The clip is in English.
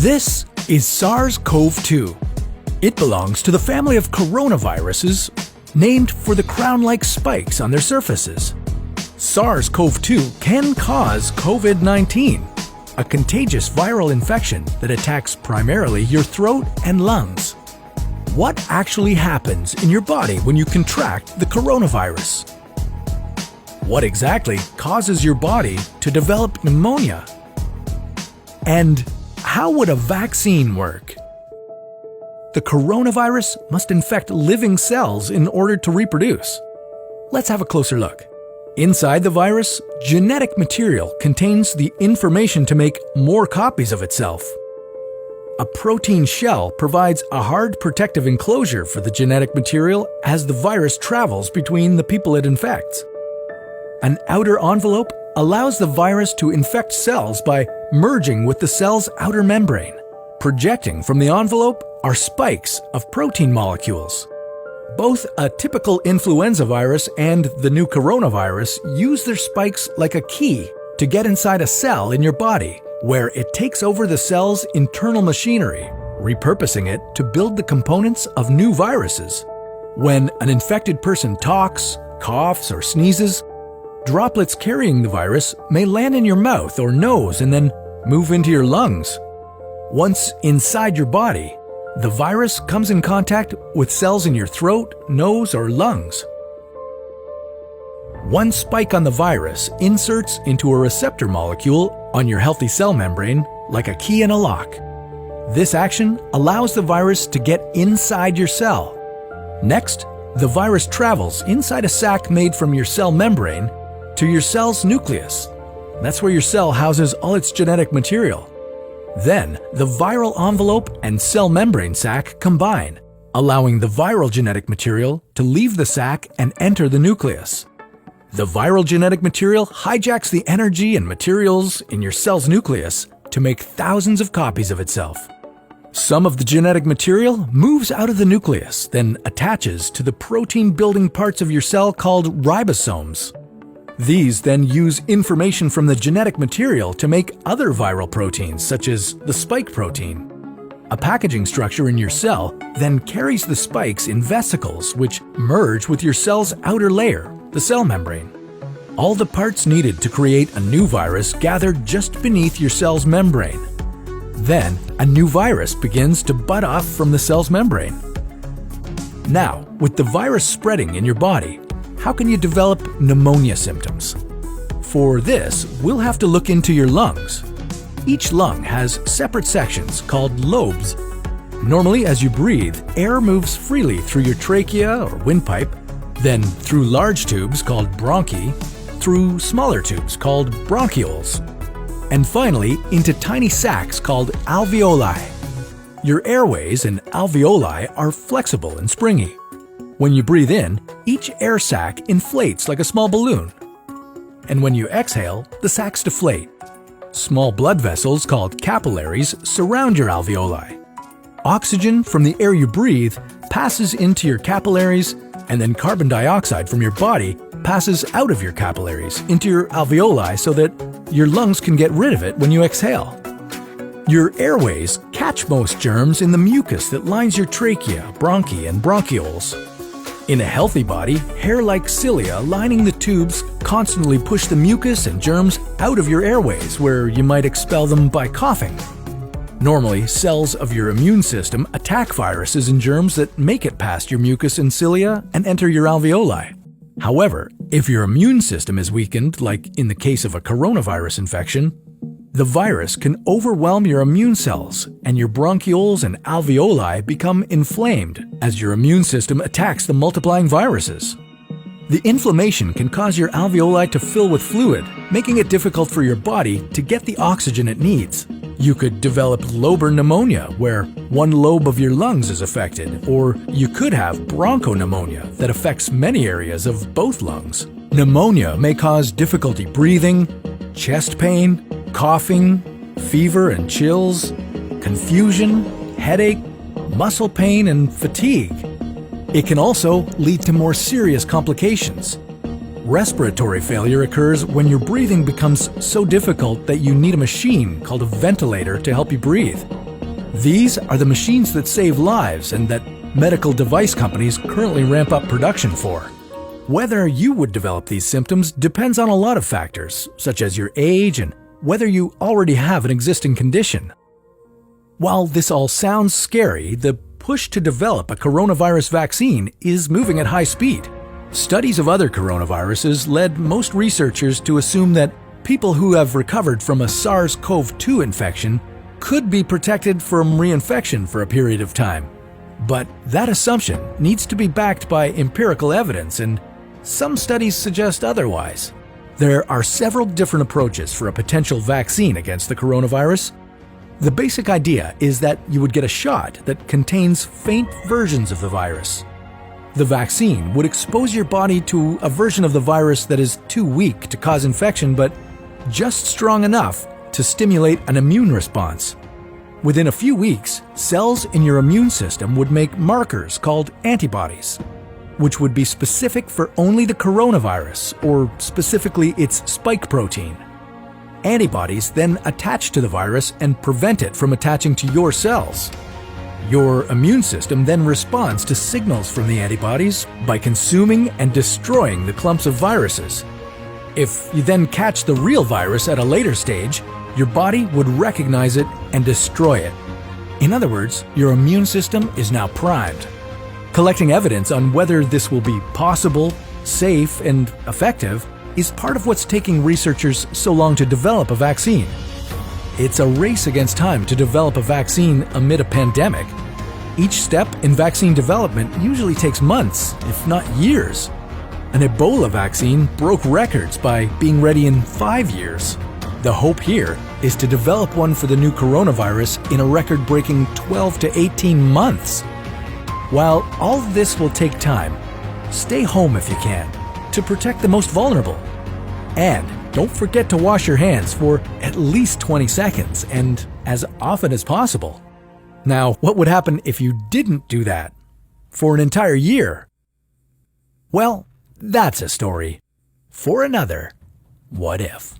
This is SARS-CoV-2. It belongs to the family of coronaviruses named for the crown-like spikes on their surfaces. SARS-CoV-2 can cause Covid-19, a contagious viral infection that attacks primarily your throat and lungs. What actually happens in your body when you contract the coronavirus? What exactly causes your body to develop pneumonia? And how would a vaccine work? The coronavirus must infect living cells in order to reproduce. Let's have a closer look. Inside the virus, genetic material contains the information to make more copies of itself. A protein shell provides a hard protective enclosure for the genetic material as the virus travels between the people it infects. An outer envelope allows the virus to infect cells by merging with the cell's outer membrane. Projecting from the envelope are spikes of protein molecules. Both a typical influenza virus and the new coronavirus use their spikes like a key to get inside a cell in your body, where it takes over the cell's internal machinery, repurposing it to build the components of new viruses. When an infected person talks, coughs, or sneezes, droplets carrying the virus may land in your mouth or nose and then move into your lungs. Once inside your body, the virus comes in contact with cells in your throat, nose, or lungs. One spike on the virus inserts into a receptor molecule on your healthy cell membrane like a key in a lock. This action allows the virus to get inside your cell. Next, the virus travels inside a sac made from your cell membrane to your cell's nucleus. That's where your cell houses all its genetic material. Then, the viral envelope and cell membrane sac combine, allowing the viral genetic material to leave the sac and enter the nucleus. The viral genetic material hijacks the energy and materials in your cell's nucleus to make thousands of copies of itself. Some of the genetic material moves out of the nucleus, then attaches to the protein-building parts of your cell called ribosomes. These then use information from the genetic material to make other viral proteins, such as the spike protein. A packaging structure in your cell then carries the spikes in vesicles, which merge with your cell's outer layer, the cell membrane. All the parts needed to create a new virus gather just beneath your cell's membrane. Then, a new virus begins to bud off from the cell's membrane. Now, with the virus spreading in your body, how can you develop pneumonia symptoms? For this, we'll have to look into your lungs. Each lung has separate sections called lobes. Normally, as you breathe, air moves freely through your trachea or windpipe, then through large tubes called bronchi, through smaller tubes called bronchioles, and finally into tiny sacs called alveoli. Your airways and alveoli are flexible and springy. When you breathe in, each air sac inflates like a small balloon. And when you exhale, the sacs deflate. Small blood vessels called capillaries surround your alveoli. Oxygen from the air you breathe passes into your capillaries, and then carbon dioxide from your body passes out of your capillaries into your alveoli so that your lungs can get rid of it when you exhale. Your airways catch most germs in the mucus that lines your trachea, bronchi, and bronchioles. In a healthy body, hair-like cilia lining the tubes constantly push the mucus and germs out of your airways, where you might expel them by coughing. Normally, cells of your immune system attack viruses and germs that make it past your mucus and cilia and enter your alveoli. However, if your immune system is weakened, like in the case of a coronavirus infection, the virus can overwhelm your immune cells, and your bronchioles and alveoli become inflamed as your immune system attacks the multiplying viruses. The inflammation can cause your alveoli to fill with fluid, making it difficult for your body to get the oxygen it needs. You could develop lobar pneumonia, where one lobe of your lungs is affected, or you could have bronchopneumonia that affects many areas of both lungs. Pneumonia may cause difficulty breathing, chest pain, coughing, fever and chills, confusion, headache, muscle pain, and fatigue. It can also lead to more serious complications. Respiratory failure occurs when your breathing becomes so difficult that you need a machine called a ventilator to help you breathe. These are the machines that save lives and that medical device companies currently ramp up production for. Whether you would develop these symptoms depends on a lot of factors, such as your age and whether you already have an existing condition. While this all sounds scary, the push to develop a coronavirus vaccine is moving at high speed. Studies of other coronaviruses led most researchers to assume that people who have recovered from a SARS-CoV-2 infection could be protected from reinfection for a period of time. But that assumption needs to be backed by empirical evidence, and some studies suggest otherwise. There are several different approaches for a potential vaccine against the coronavirus. The basic idea is that you would get a shot that contains faint versions of the virus. The vaccine would expose your body to a version of the virus that is too weak to cause infection, but just strong enough to stimulate an immune response. Within a few weeks, cells in your immune system would make markers called antibodies, which would be specific for only the coronavirus, or specifically its spike protein. Antibodies then attach to the virus and prevent it from attaching to your cells. Your immune system then responds to signals from the antibodies by consuming and destroying the clumps of viruses. If you then catch the real virus at a later stage, your body would recognize it and destroy it. In other words, your immune system is now primed. Collecting evidence on whether this will be possible, safe, and effective is part of what's taking researchers so long to develop a vaccine. It's a race against time to develop a vaccine amid a pandemic. Each step in vaccine development usually takes months, if not years. An Ebola vaccine broke records by being ready in 5 years. The hope here is to develop one for the new coronavirus in a record-breaking 12 to 18 months. While all of this will take time, stay home if you can, to protect the most vulnerable. And don't forget to wash your hands for at least 20 seconds and as often as possible. Now, what would happen if you didn't do that for an entire year? Well, that's a story for another What If.